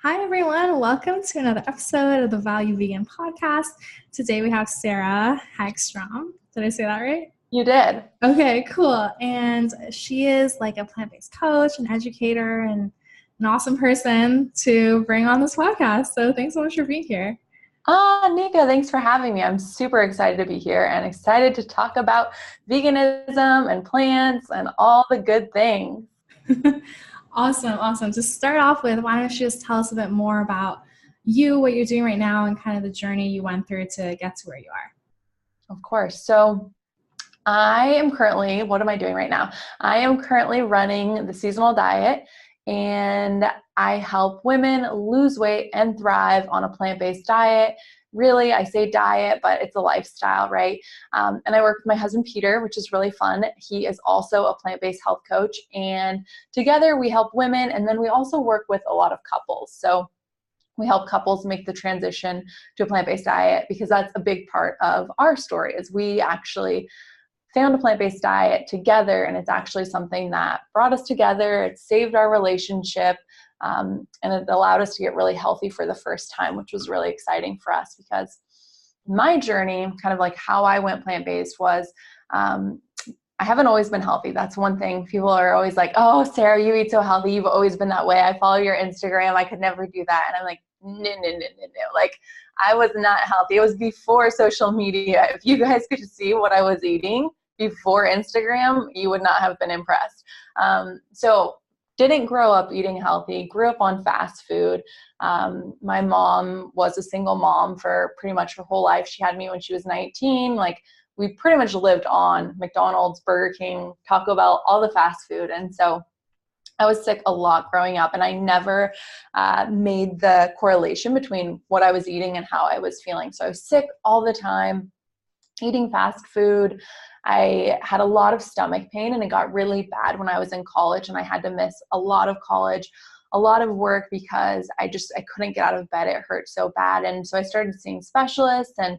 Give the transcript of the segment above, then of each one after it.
Hi, everyone. Welcome to another episode of the Value Vegan podcast. Today we have Sarah Hagstrom. Did I say that right? You did. Okay, cool. And she is like a plant-based coach, an educator, and an awesome person to bring on this podcast. So thanks so much for being here. Nika, thanks for having me. I'm super excited to be here and excited to talk about veganism and plants and all the good things. Awesome. To start off with, why don't you just tell us a bit more about you, what you're doing right now, and kind of the journey you went through to get to where you are? Of course. So I am currently, what am I doing right now? I am currently running the seasonal diet, and I help women lose weight and thrive on a plant-based diet. Really, I say diet, but it's a lifestyle, right? And I work with my husband, Peter, which is really fun. He is also a plant-based health coach, and together we help women, and then we also work with a lot of couples. So we help couples make the transition to a plant-based diet because that's a big part of our story is we actually found a plant-based diet together, and it's actually something that brought us together. It saved our relationship, and it allowed us to get really healthy for the first time, which was really exciting for us because my journey, kind of like how I went plant-based was, I haven't always been healthy. That's one thing. People are always like, oh, Sarah, you eat so healthy. You've always been that way. I follow your Instagram. I could never do that. And I'm like, no. Like, I was not healthy. It was before social media. If you guys could see what I was eating before Instagram, you would not have been impressed. So didn't grow up eating healthy, grew up on fast food. My mom was a single mom for pretty much her whole life. She had me when she was 19. Like, we pretty much lived on McDonald's, Burger King, Taco Bell, all the fast food. And so I was sick a lot growing up, and I never made the correlation between what I was eating and how I was feeling. So I was sick all the time, eating fast food. I had a lot of stomach pain, and it got really bad when I was in college, and I had to miss a lot of college, a lot of work because I couldn't get out of bed. It hurt so bad. And so I started seeing specialists, and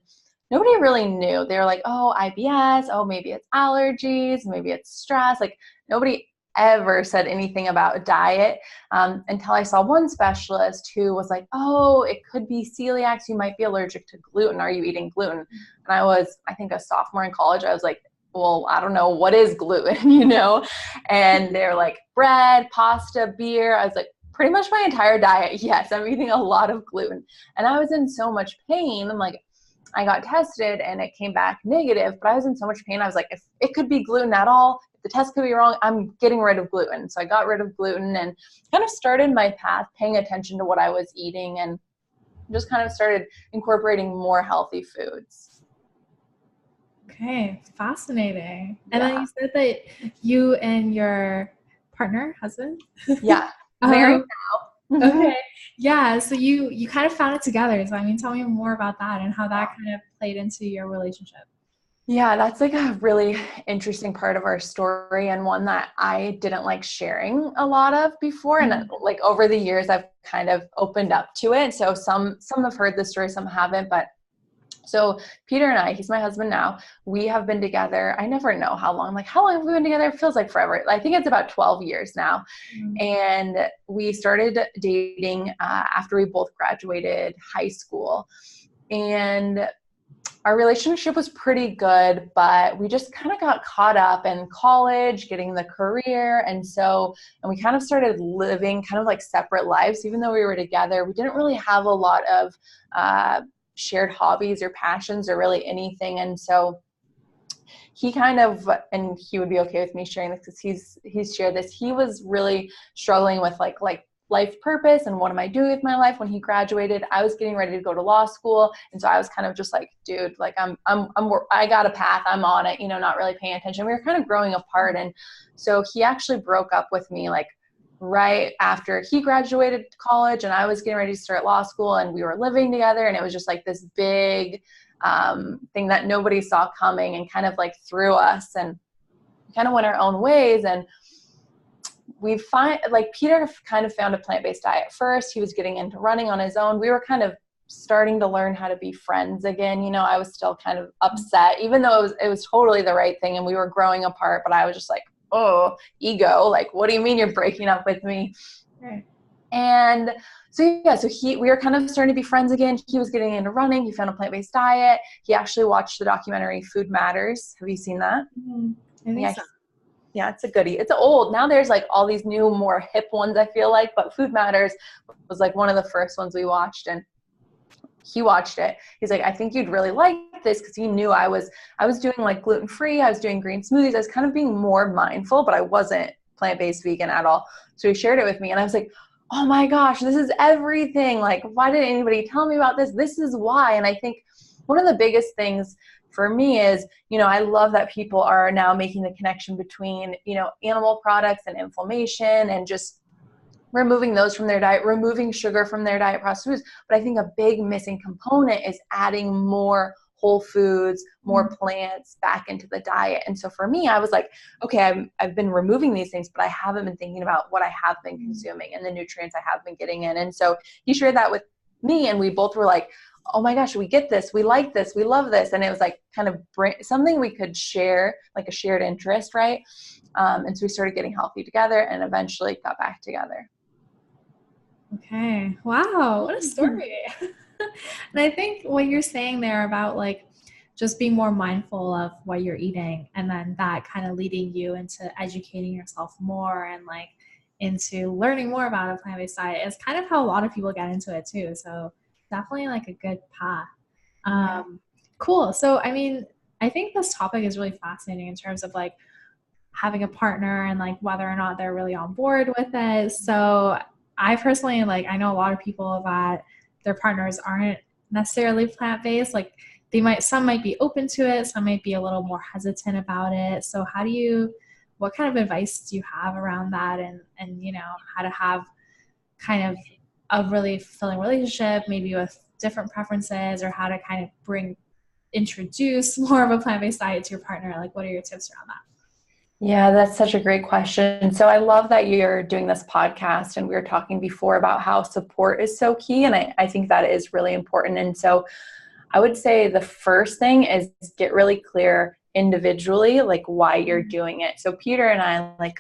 nobody really knew. They were like, oh, IBS, oh, maybe it's allergies, maybe it's stress. Like, nobody ever said anything about diet until I saw one specialist who was like, oh, it could be celiac. You might be allergic to gluten. Are you eating gluten? And I was, I think, a sophomore in college. I was like, well, I don't know, what is gluten, And they're like, bread, pasta, beer. I was like, pretty much my entire diet. Yes, I'm eating a lot of gluten. And I was in so much pain. I'm like, I got tested and it came back negative, but I was in so much pain. I was like, if it could be gluten at all, if the test could be wrong, I'm getting rid of gluten. So I got rid of gluten and kind of started my path paying attention to what I was eating and just kind of started incorporating more healthy foods. Okay, fascinating. And then you said that you and your partner, husband? Yeah, married now. Okay. Yeah, so you kind of found it together. So tell me more about that and how that kind of played into your relationship. Yeah, that's like a really interesting part of our story and one that I didn't like sharing a lot of before. And like over the years, I've kind of opened up to it. So some have heard the story, some haven't, but so Peter and I, he's my husband now, we have been together. I never know how long, like how long have we been together? It feels like forever. I think it's about 12 years now. And we started dating after we both graduated high school. And our relationship was pretty good, but we just kind of got caught up in college, getting the career. And we kind of started living kind of like separate lives. Even though we were together, we didn't really have a lot of shared hobbies or passions or really anything. And so he kind of, and he would be okay with me sharing this because he's shared this. He was really struggling with like life purpose and what am I doing with my life when he graduated. I was getting ready to go to law school. And so I was kind of just like, dude, like I got a path, I'm on it, not really paying attention. We were kind of growing apart. And so he actually broke up with me like right after he graduated college and I was getting ready to start law school, and we were living together, and it was just like this big thing that nobody saw coming and kind of like threw us, and kind of went our own ways. And we find like Peter kind of found a plant-based diet first. He was getting into running on his own. We were kind of starting to learn how to be friends again. I was still kind of upset, even though it was totally the right thing and we were growing apart, but I was just like, oh, ego, like, what do you mean you're breaking up with me? Right. And so, yeah, so we were kind of starting to be friends again. He was getting into running. He found a plant-based diet. He actually watched the documentary Food Matters. Have you seen that? Mm-hmm. I think Yeah. so. Yeah, it's a goodie. It's old. Now there's like all these new, more hip ones, I feel like, but Food Matters was like one of the first ones we watched, and he watched it. He's like, I think you'd really like this, because he knew I was doing like gluten-free, I was doing green smoothies, I was kind of being more mindful, but I wasn't plant-based vegan at all. So he shared it with me, and I was like, oh my gosh, this is everything. Like, why didn't anybody tell me about this? This is why. And I think one of the biggest things for me is, I love that people are now making the connection between, animal products and inflammation, and just removing those from their diet, removing sugar from their diet, processed foods. But I think a big missing component is adding more whole foods, more plants back into the diet. And so for me, I was like, okay, I've been removing these things, but I haven't been thinking about what I have been consuming and the nutrients I have been getting in. And so he shared that with me, and we both were like, oh my gosh, we get this, we like this, we love this. And it was like kind of something we could share, like a shared interest, right? And so we started getting healthy together, and eventually got back together. Okay. Wow. What a story. And I think what you're saying there about like just being more mindful of what you're eating, and then that kind of leading you into educating yourself more and like into learning more about a plant-based diet is kind of how a lot of people get into it too. So definitely like a good path. Cool. So, I mean, I think this topic is really fascinating in terms of like having a partner and like whether or not they're really on board with it. So I personally, like, I know a lot of people that their partners aren't necessarily plant-based. Like some might be open to it, some might be a little more hesitant about it. So what kind of advice do you have around that, and how to have kind of a really fulfilling relationship, maybe with different preferences, or how to kind of introduce more of a plant-based diet to your partner? Like, what are your tips around that? Yeah, that's such a great question. So I love that you're doing this podcast, and we were talking before about how support is so key. And I think that is really important. And so I would say the first thing is get really clear individually, like why you're doing it. So Peter and I, like,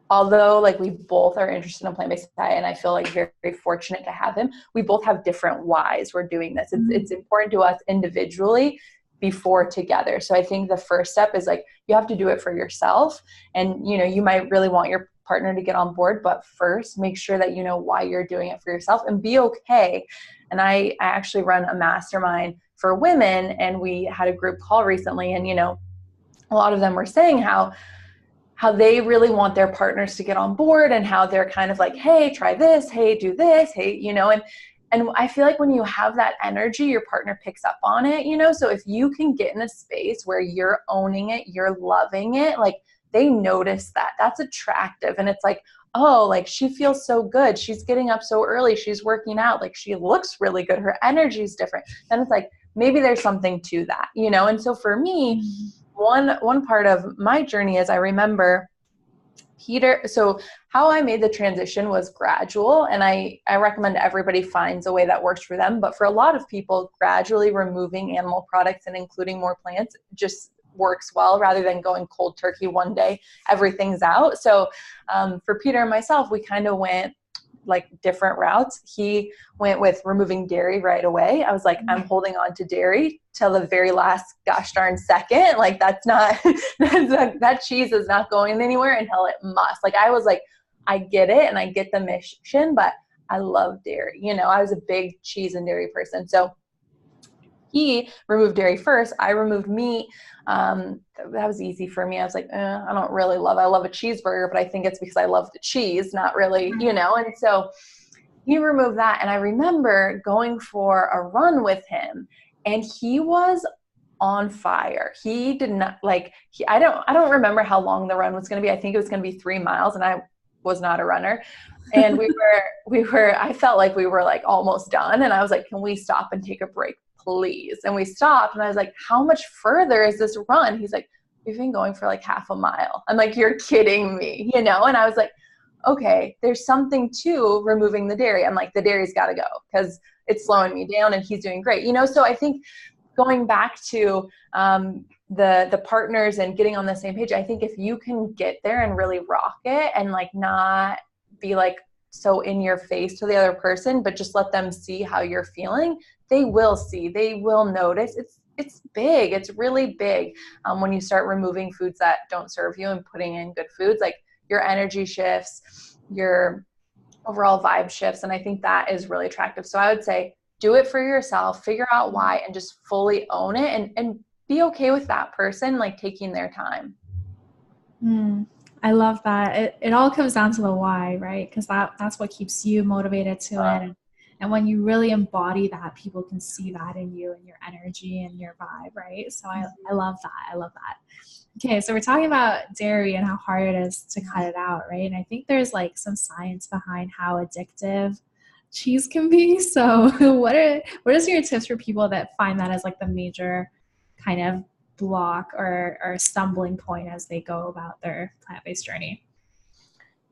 although like we both are interested in a plant-based diet, and I feel like very, very fortunate to have him, we both have different whys we're doing this. It's important to us individually before together. So I think the first step is like, you have to do it for yourself. And, you might really want your partner to get on board, but first make sure that you know why you're doing it for yourself, and be okay. And I actually run a mastermind for women, and we had a group call recently, and, a lot of them were saying how they really want their partners to get on board, and how they're kind of like, hey, try this, hey, do this, hey, and I feel like when you have that energy, your partner picks up on it, so if you can get in a space where you're owning it, you're loving it, like they notice that. That's attractive. And it's like, oh, like she feels so good, she's getting up so early, she's working out, like she looks really good, her energy is different. Then it's like, maybe there's something to that, and so for me, one part of my journey is, I remember Peter, so how I made the transition was gradual, and I recommend everybody finds a way that works for them. But for a lot of people, gradually removing animal products and including more plants just works well, rather than going cold turkey one day, everything's out. So for Peter and myself, we kind of went like different routes. He went with removing dairy right away. I was like, I'm holding on to dairy till the very last gosh darn second. Like that's not, that cheese is not going anywhere until it must. Like I was like, I get it, and I get the mission, but I love dairy. I was a big cheese and dairy person. So he removed dairy first. I removed meat. That was easy for me. I was like, I love a cheeseburger, but I think it's because I love the cheese, not really, and so he removed that. And I remember going for a run with him, and he was on fire. He did not I don't remember how long the run was going to be. I think it was going to be 3 miles, and I was not a runner. And I felt like we were like almost done. And I was like, can we stop and take a break, please? And we stopped, and I was like, how much further is this run? He's like, we've been going for like half a mile. I'm like, you're kidding me, And I was like, okay, there's something to removing the dairy. I'm like, the dairy's got to go because it's slowing me down, and he's doing great, So I think going back to the partners and getting on the same page, I think if you can get there and really rock it, and like not be like, so in your face to the other person, but just let them see how you're feeling. They will see, they will notice. It's big. It's really big. When you start removing foods that don't serve you and putting in good foods, like your energy shifts, your overall vibe shifts. And I think that is really attractive. So I would say do it for yourself, figure out why, and just fully own it, and be okay with that person, like taking their time. I love that. It all comes down to the why, right? Because that's what keeps you motivated to it. And when you really embody that, people can see that in you and your energy and your vibe, right? So I love that. I love that. Okay, so we're talking about dairy and how hard it is to cut it out, right? And I think there's like some science behind how addictive cheese can be. So what are some of your tips for people that find that as like the major kind of block or stumbling point as they go about their plant-based journey?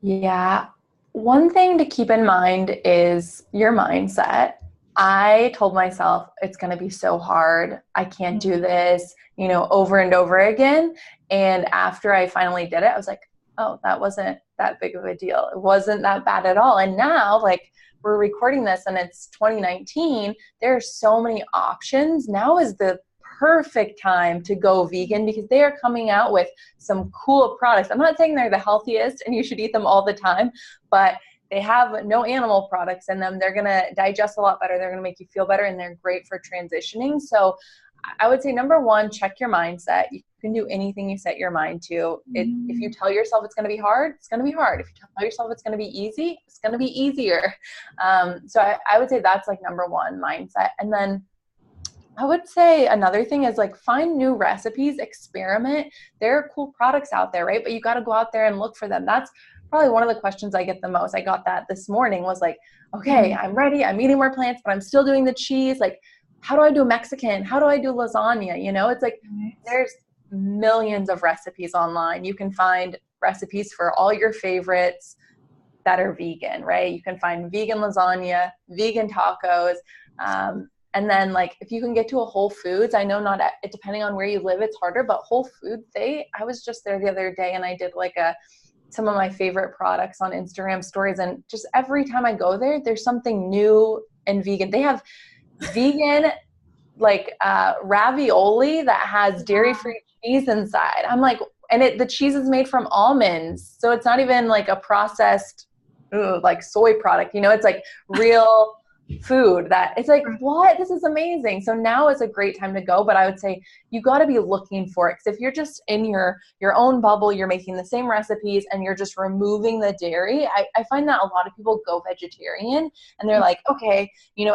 Yeah. One thing to keep in mind is your mindset. I told myself it's going to be so hard. I can't do this, over and over again. And after I finally did it, I was like, oh, that wasn't that big of a deal. It wasn't that bad at all. And now, like, we're recording this and it's 2019. There are so many options. Now is the perfect time to go vegan because they are coming out with some cool products. I'm not saying they're the healthiest and you should eat them all the time, but they have no animal products in them. They're going to digest a lot better. They're going to make you feel better, and they're great for transitioning. So I would say, number one, check your mindset. You can do anything you set your mind to. If you tell yourself it's going to be hard, it's going to be hard. If you tell yourself it's going to be easy, it's going to be easier. So I would say that's like number one, mindset. And then I would say another thing is like find new recipes, experiment. There are cool products out there, right? But you got to go out there and look for them. That's probably one of the questions I get the most. I got that this morning, was like, okay, I'm ready. I'm eating more plants, but I'm still doing the cheese. Like, how do I do Mexican? How do I do lasagna? It's like there's millions of recipes online. You can find recipes for all your favorites that are vegan, right? You can find vegan lasagna, vegan tacos. And then like if you can get to a Whole Foods, I know depending on where you live, it's harder, but Whole Foods, I was just there the other day and I did like some of my favorite products on Instagram stories. And just every time I go there, there's something new and vegan. They have vegan like ravioli that has dairy-free cheese inside. I'm like, and the cheese is made from almonds. So it's not even like a processed like soy product, it's like real food that it's like, what? This is amazing. So now is a great time to go, but I would say you got to be looking for it. Because if you're just in your own bubble, you're making the same recipes and you're just removing the dairy. I find that a lot of people go vegetarian and they're like, okay,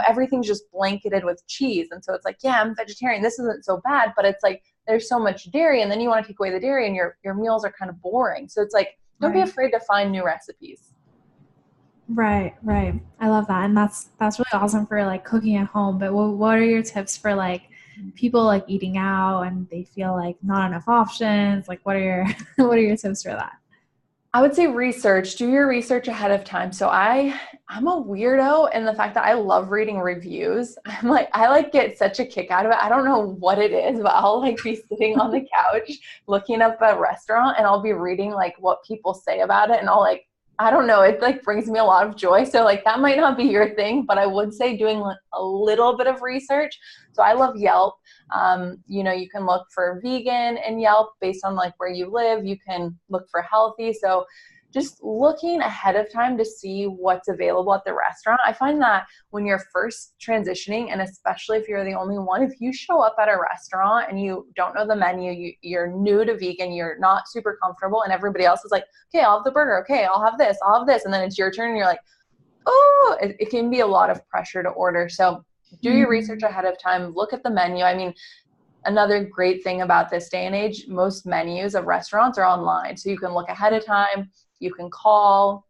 everything's just blanketed with cheese. And so it's like, yeah, I'm vegetarian. This isn't so bad, but it's like, there's so much dairy and then you want to take away the dairy and your meals are kind of boring. So it's like, don't be afraid to find new recipes. Right. I love that. And that's really awesome for like cooking at home. But what are your tips for like people like eating out and they feel like not enough options? Like what are your what are your tips for that? I would say do your research ahead of time. So I'm a weirdo in the fact that I love reading reviews. I get such a kick out of it. I don't know what it is, but I'll like be sitting on the couch looking up a restaurant and I'll be reading like what people say about it. And I don't know, it like brings me a lot of joy. So like that might not be your thing, but I would say doing a little bit of research. So I love Yelp. You can look for vegan in Yelp based on like where you live. You can look for healthy. So just looking ahead of time to see what's available at the restaurant. I find that when you're first transitioning, and especially if you're the only one, if you show up at a restaurant and you don't know the menu, you're new to vegan, you're not super comfortable, and everybody else is like, okay, I'll have the burger. Okay, I'll have this. And then it's your turn and you're like, oh, it can be a lot of pressure to order. So do your research ahead of time. Look at the menu. I mean, another great thing about this day and age, most menus of restaurants are online. So you can look ahead of time. You can call.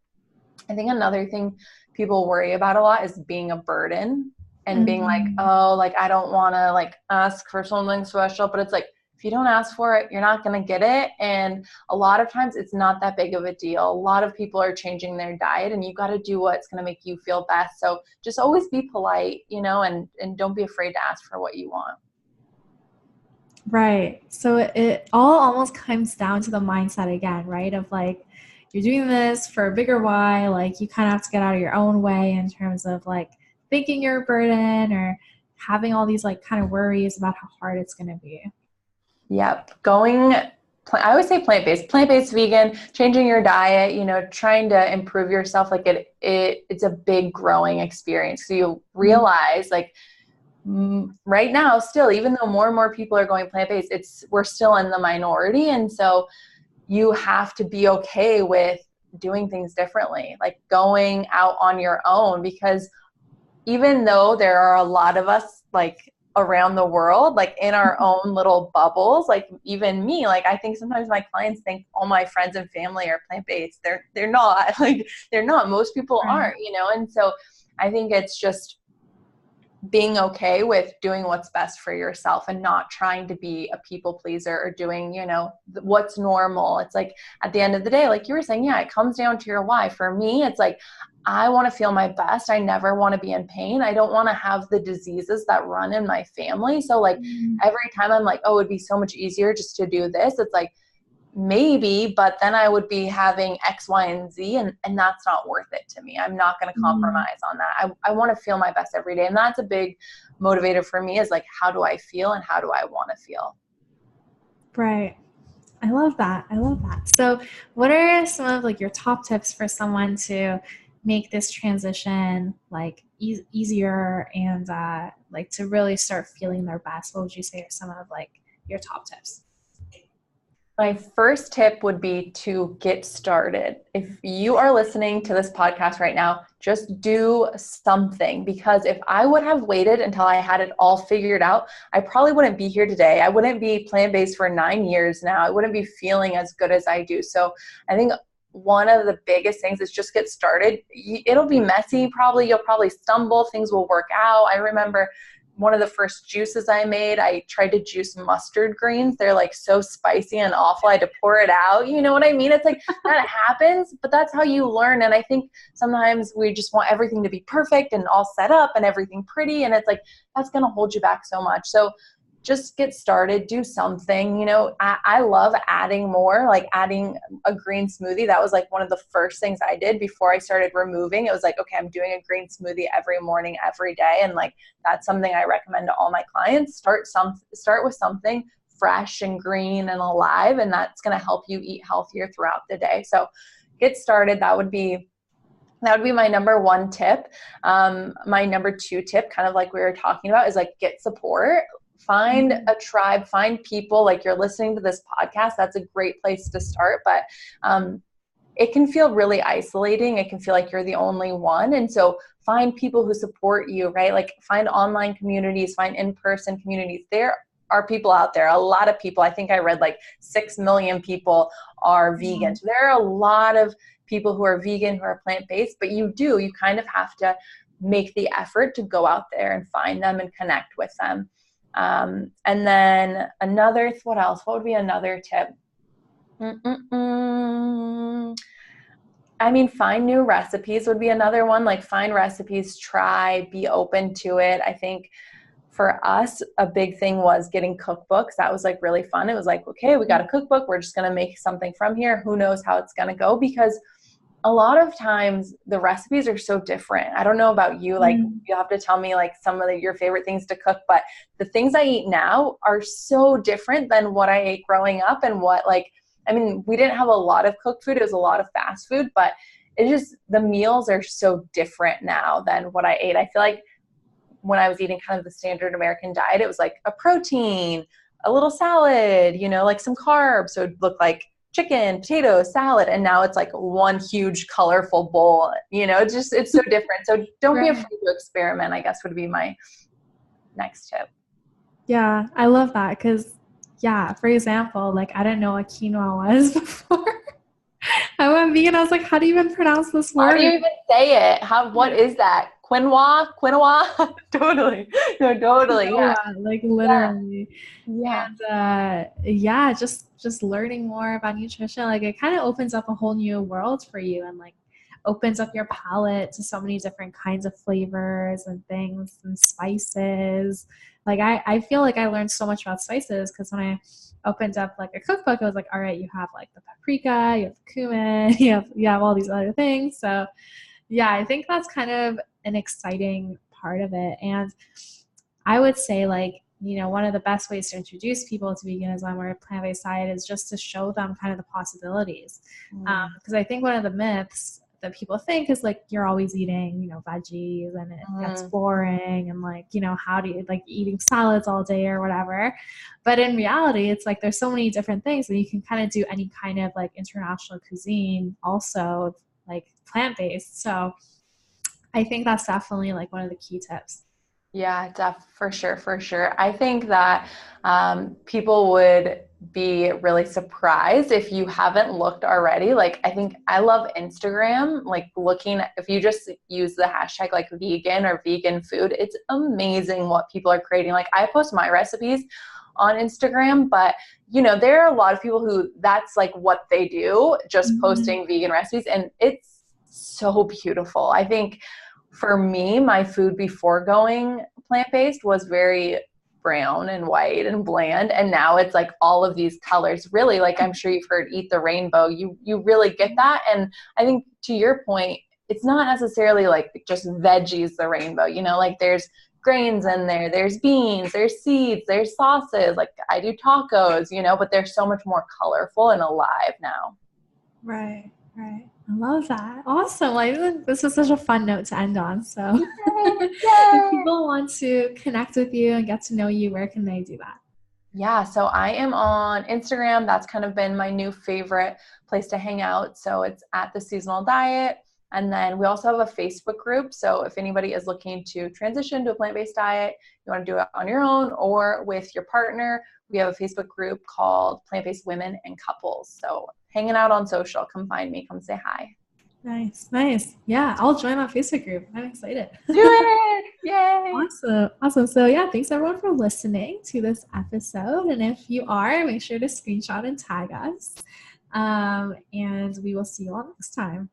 I think another thing people worry about a lot is being a burden and being like, oh, like, I don't want to like ask for something special, but it's like, if you don't ask for it, you're not going to get it. And a lot of times it's not that big of a deal. A lot of people are changing their diet and you got to do what's going to make you feel best. So just always be polite, and don't be afraid to ask for what you want. Right. So it all almost comes down to the mindset again, right? Of like, you're doing this for a bigger why, like you kind of have to get out of your own way in terms of like thinking you're a burden or having all these like kind of worries about how hard it's going to be. Yep. I always say plant-based, vegan, changing your diet, you know, trying to improve yourself. Like it's a big growing experience. So you realize like right now still, even though more and more people are going plant-based, we're still in the minority. And so you have to be okay with doing things differently, like going out on your own, because even though there are a lot of us like around the world, like in our own little bubbles, like even me, like I think sometimes my clients think all my friends and family are plant-based. They're not, like they're not, most people aren't, you know? And so I think it's just being okay with doing what's best for yourself and not trying to be a people pleaser or doing, you know, what's normal. It's like at the end of the day, like you were saying, yeah, it comes down to your why. For me, it's like, I want to feel my best. I never want to be in pain. I don't want to have the diseases that run in my family. So like every time I'm like, oh, it'd be so much easier just to do this. It's like, maybe, but then I would be having X, Y, and Z, and that's not worth it to me. I'm not going to compromise on that. I want to feel my best every day. And that's a big motivator for me, is like, how do I feel and how do I want to feel? Right. I love that. I love that. So what are some of like your top tips for someone to make this transition like easier and like to really start feeling their best? What would you say are some of like your top tips? My first tip would be to get started. If you are listening to this podcast right now, just do something, because if I would have waited until I had it all figured out, I probably wouldn't be here today. I wouldn't be plant-based for 9 years now. I wouldn't be feeling as good as I do. So I think one of the biggest things is just get started. It'll be messy. You'll probably stumble. Things will work out. I remember one of the first juices I made, I tried to juice mustard greens. They're like so spicy and awful. I had to pour it out. You know what I mean? It's like that happens, but that's how you learn. And I think sometimes we just want everything to be perfect and all set up and everything pretty. And it's like, that's going to hold you back so much. So just get started, do something. You know, I love adding more, like adding a green smoothie. That was like one of the first things I did before I started removing. It was like, okay, I'm doing a green smoothie every morning, every day. And like, that's something I recommend to all my clients. Start with something fresh and green and alive, and that's going to help you eat healthier throughout the day. So get started. That would be my number one tip. My number two tip, kind of like we were talking about, is like get support. Find a tribe, find people. Like, you're listening to this podcast, that's a great place to start. But it can feel really isolating. It can feel like you're the only one. And so find people who support you, right? Like find online communities, find in-person communities. There are people out there, a lot of people. I think I read like 6 million people are vegan. So there are a lot of people who are vegan, who are plant-based, but you kind of have to make the effort to go out there and find them and connect with them. And then what else? What would be another tip? I mean, find new recipes would be another one. Like find recipes, try, be open to it. I think for us, a big thing was getting cookbooks. That was like really fun. It was like, okay, we got a cookbook. We're just going to make something from here. Who knows how it's going to go? Because a lot of times the recipes are so different. I don't know about you, like you have to tell me like some of your favorite things to cook, but the things I eat now are so different than what I ate growing up. And we didn't have a lot of cooked food. It was a lot of fast food, but the meals are so different now than what I ate. I feel like when I was eating kind of the standard American diet, it was like a protein, a little salad, like some carbs. So it would look like chicken, potatoes, salad. And now it's like one huge colorful bowl, it's so different. So don't be afraid to experiment, I guess would be my next tip. Yeah, I love that. Cause for example, like I didn't know what quinoa was before I went vegan. I was like, how do you even pronounce this word? How do you even say it? What is that? Quinoa? Totally. No, totally. Yeah. Like literally. Yeah. And just learning more about nutrition, like it kind of opens up a whole new world for you. And like, opens up your palate to so many different kinds of flavors and things and spices. Like I feel like I learned so much about spices because when I opened up like a cookbook, I was like, all right, you have like the paprika, you have the cumin, you have all these other things. So yeah, I think that's kind of an exciting part of it. And I would say like, one of the best ways to introduce people to veganism or a plant-based diet is just to show them kind of the possibilities. Because I think one of the myths that people think is like, you're always eating, veggies and it gets boring and like, how do you like eating salads all day or whatever. But in reality, it's like, there's so many different things and you can kind of do any kind of like international cuisine also like plant-based. So I think that's definitely like one of the key tips. Yeah, for sure, for sure. I think that people would be really surprised if you haven't looked already. Like, I think I love Instagram, like if you just use the hashtag like vegan or vegan food, it's amazing what people are creating. Like I post my recipes on Instagram, but there are a lot of people who that's like what they do, just posting vegan recipes, and it's so beautiful. I think for me, my food before going plant-based was very brown and white and bland. And now it's like all of these colors, really, like I'm sure you've heard eat the rainbow. You really get that. And I think to your point, it's not necessarily like just veggies, the rainbow, like there's grains in there, there's beans, there's seeds, there's sauces. Like I do tacos, but they're so much more colorful and alive now. Right. I love that. Awesome. Like this was such a fun note to end on. So if people want to connect with you and get to know you, where can they do that? Yeah, so I am on Instagram. That's kind of been my new favorite place to hang out. So it's at The Seasonal Diet. And then we also have a Facebook group. So if anybody is looking to transition to a plant-based diet, you want to do it on your own or with your partner, we have a Facebook group called Plant-Based Women and Couples. So hanging out on social, come find me, come say hi. Nice. Yeah, I'll join that Facebook group. I'm excited. Do it! Yay! Awesome. So yeah, thanks everyone for listening to this episode. And if you are, make sure to screenshot and tag us. And we will see you all next time.